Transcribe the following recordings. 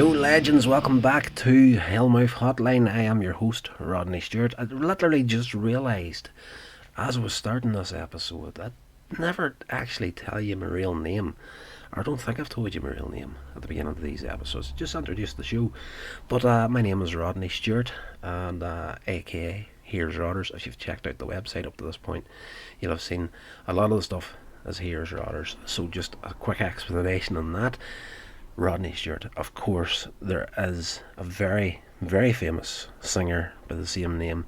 Yo legends, welcome back to Hellmouth Hotline. I am your host, Rodney Stewart. I literally just realised as I was starting this episode that I never actually tell you my real name. Or I don't think I've told you my real name at the beginning of these episodes. Just introduced the show. But my name is Rodney Stewart, and aka Here's Rodders. If you've checked out the website up to this point, you'll have seen a lot of the stuff as Here's Rodders. So just a quick explanation on that. Rodney Stewart. Of course, there is a very, very famous singer by the same name,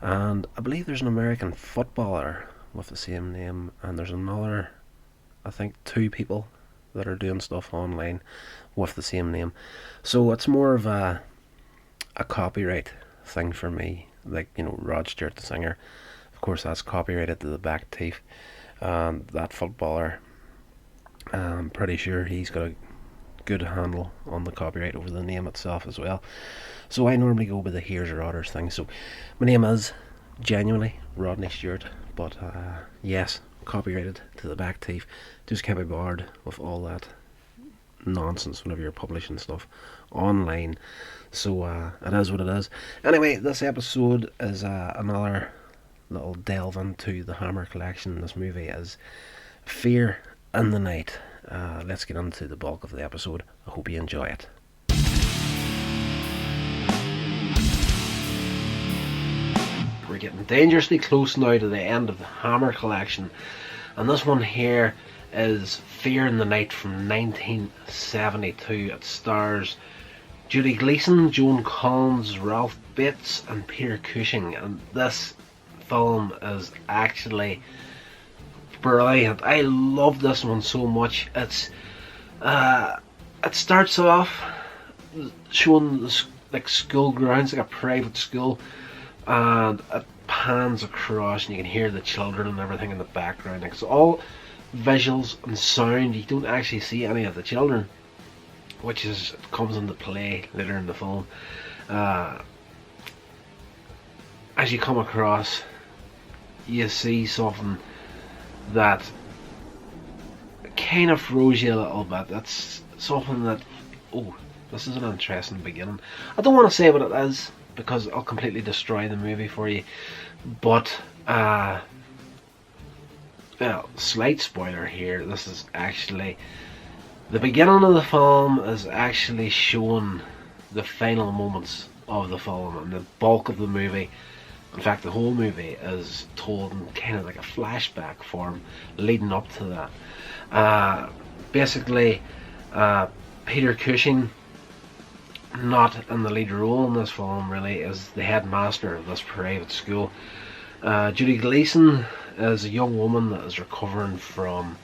and I believe there's an American footballer with the same name, and there's another, I think, two people that are doing stuff online with the same name. So it's more of a copyright thing for me, like, you know, Rod Stewart the singer. Of course, that's copyrighted to the back teeth, and that footballer, I'm pretty sure he's got a good handle on the copyright over the name itself as well. So I normally go with the Here's Rodders thing. So my name is genuinely Rodney Stewart, but yes, copyrighted to the back teeth. Just can't be bothered with all that nonsense whenever you're publishing stuff online. So it is what it is. Anyway, this episode is another little delve into the Hammer collection. This movie is Fear in the Night. Let's get into the bulk of the episode. I hope you enjoy it. We're getting dangerously close now to the end of the Hammer collection, and this one here is Fear in the Night from 1972. It stars Judy Gleason, Joan Collins, Ralph Bates and Peter Cushing, and this film is actually brilliant. I love this one so much. It starts off showing the, like, school grounds, like a private school, and it pans across and you can hear the children and everything in the background. Like, it's all visuals and sound. You don't actually see any of the children, which is comes into play later in the film. As you come across, you see something that kind of throws you a little bit. That's something that, oh, this is an interesting beginning. I don't want to say what it is because I'll completely destroy the movie for you, but well, slight spoiler here. This is actually the beginning of the film, is actually showing the final moments of the film, and the bulk of the movie, in fact the whole movie, is told in kind of like a flashback form leading up to that. Basically, Peter Cushing, not in the lead role in this film really, is the headmaster of this private school. Judy Gleason is a young woman that is recovering from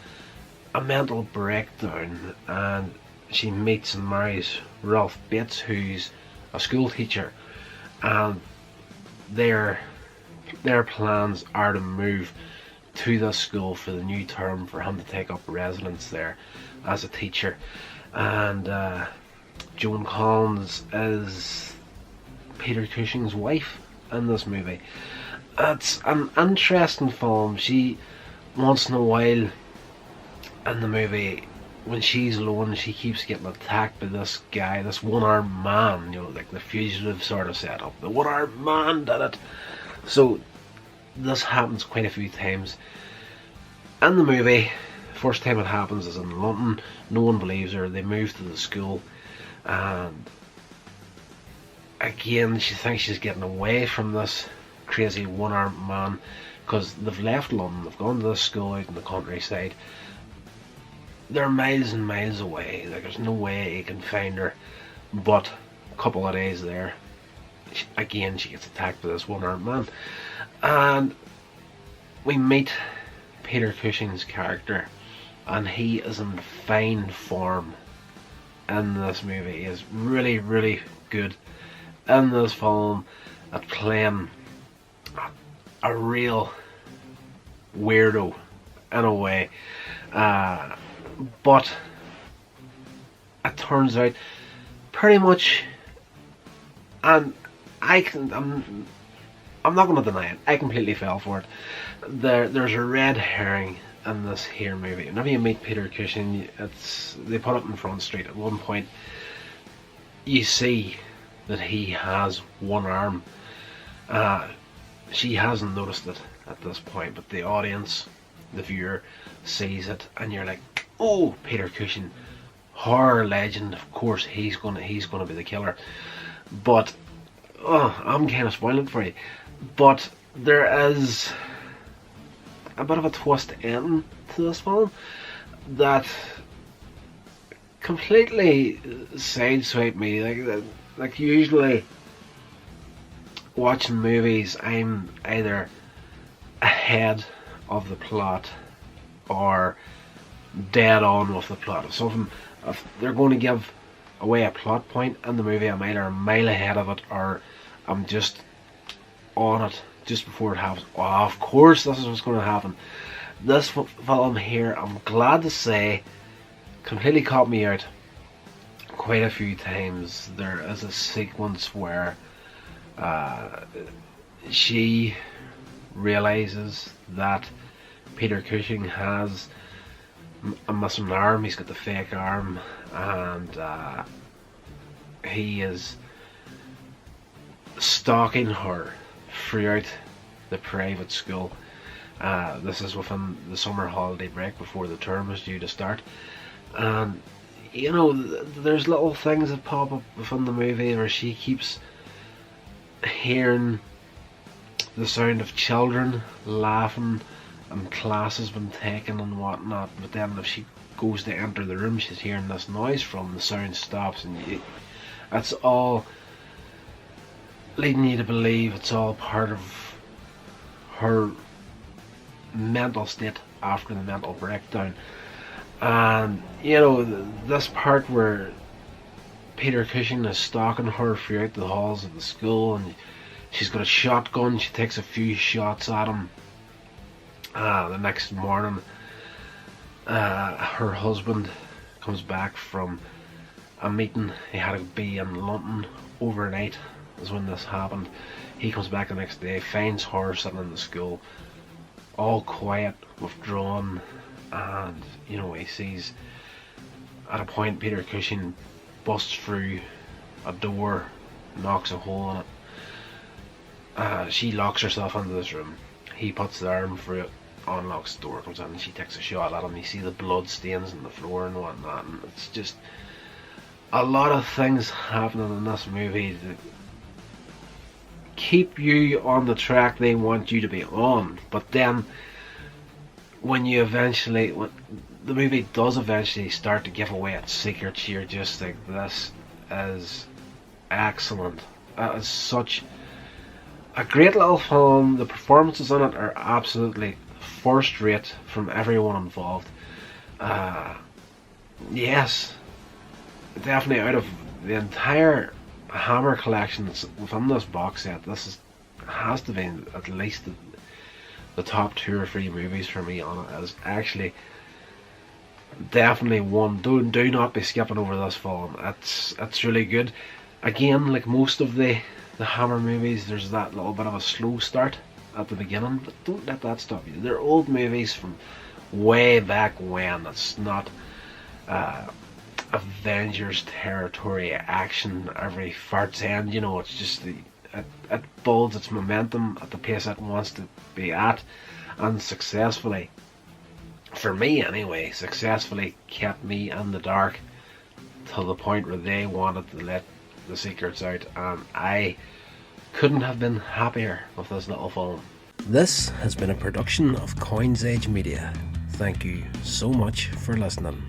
a mental breakdown, and she meets and marries Ralph Bates, who's a school teacher, and their plans are to move to this school for the new term, for him to take up residence there as a teacher. And Joan Collins is Peter Cushing's wife in this movie. It's an interesting film. She, once in a while in the movie, when she's alone, she keeps getting attacked by this guy, this one-armed man, you know, like the Fugitive sort of setup. The one-armed man did it. So this happens quite a few times in the movie. First time it happens is in London. No one believes her. They move to the school, and again she thinks she's getting away from this crazy one-armed man, because they've left London, they've gone to this school out in the countryside. They're miles and miles away. Like, there's no way you can find her. But a couple of days there, again she gets attacked by this one-armed man, and we meet Peter Cushing's character, and he is in fine form in this movie. He is really, really good in this film at playing a real weirdo in a way. But it turns out pretty much, and I'm not going to deny it, I completely fell for it. There's a red herring in this here movie. Whenever you meet Peter Cushing, they put it in Front Street at one point. you see that he has one arm. She hasn't noticed it at this point, but the audience, the viewer, sees it, and you're like, oh, Peter Cushing, horror legend. Of course, he's gonna be the killer. But I'm kind of spoiling it for you. But there is a bit of a twist end to this film that completely sideswiped me. Like usually watching movies, I'm either ahead of the plot or dead on with the plot. If they're going to give away a plot point in the movie, I'm either a mile ahead of it or I'm just on it just before it happens. Oh, of course, this is what's going to happen. This film here, I'm glad to say, completely caught me out quite a few times. There is a sequence where she realizes that Peter Cushing has a missing arm. He's got the fake arm, and he is stalking her throughout the private school. This is within the summer holiday break before the term is due to start, and you know, there's little things that pop up within the movie where she keeps hearing the sound of children laughing and class has been taken and whatnot, but then if she goes to enter the room, she's hearing this noise from the sound stops, and that's all leading you to believe it's all part of her mental state after the mental breakdown. And you know, this part where Peter Cushing is stalking her throughout the halls of the school, and she's got a shotgun, she takes a few shots at him. The next morning, her husband comes back from a meeting. He had to be in London overnight, is when this happened. He comes back the next day, finds her sitting in the school, all quiet, withdrawn, and you know, he sees at a point Peter Cushing busts through a door, knocks a hole in it. She locks herself into this room. He puts the arm through it, unlocks the door, comes in, and she takes a shot at him. You see the blood stains on the floor and whatnot, and it's just a lot of things happening in this movie that keep you on the track they want you to be on. But then when the movie does eventually start to give away its secrets, you're just like, this is excellent. That is such a great little film. The performances in it are absolutely first rate from everyone involved. Yes, definitely out of the entire Hammer collection that's within this box set, has to be at least the top 2 or 3 movies for me on it. Is actually definitely one. Do not be skipping over this film. It's really good. Again, like most of the Hammer movies, there's that little bit of a slow start at the beginning, but don't let that stop you. They're old movies from way back when. It's not Avengers territory action every fart's end, you know. It's just it builds its momentum at the pace it wants to be at, and successfully, for me anyway, successfully kept me in the dark till the point where they wanted to let the secrets out, and I couldn't have been happier with this little film. This has been a production of Coins Age Media. Thank you so much for listening.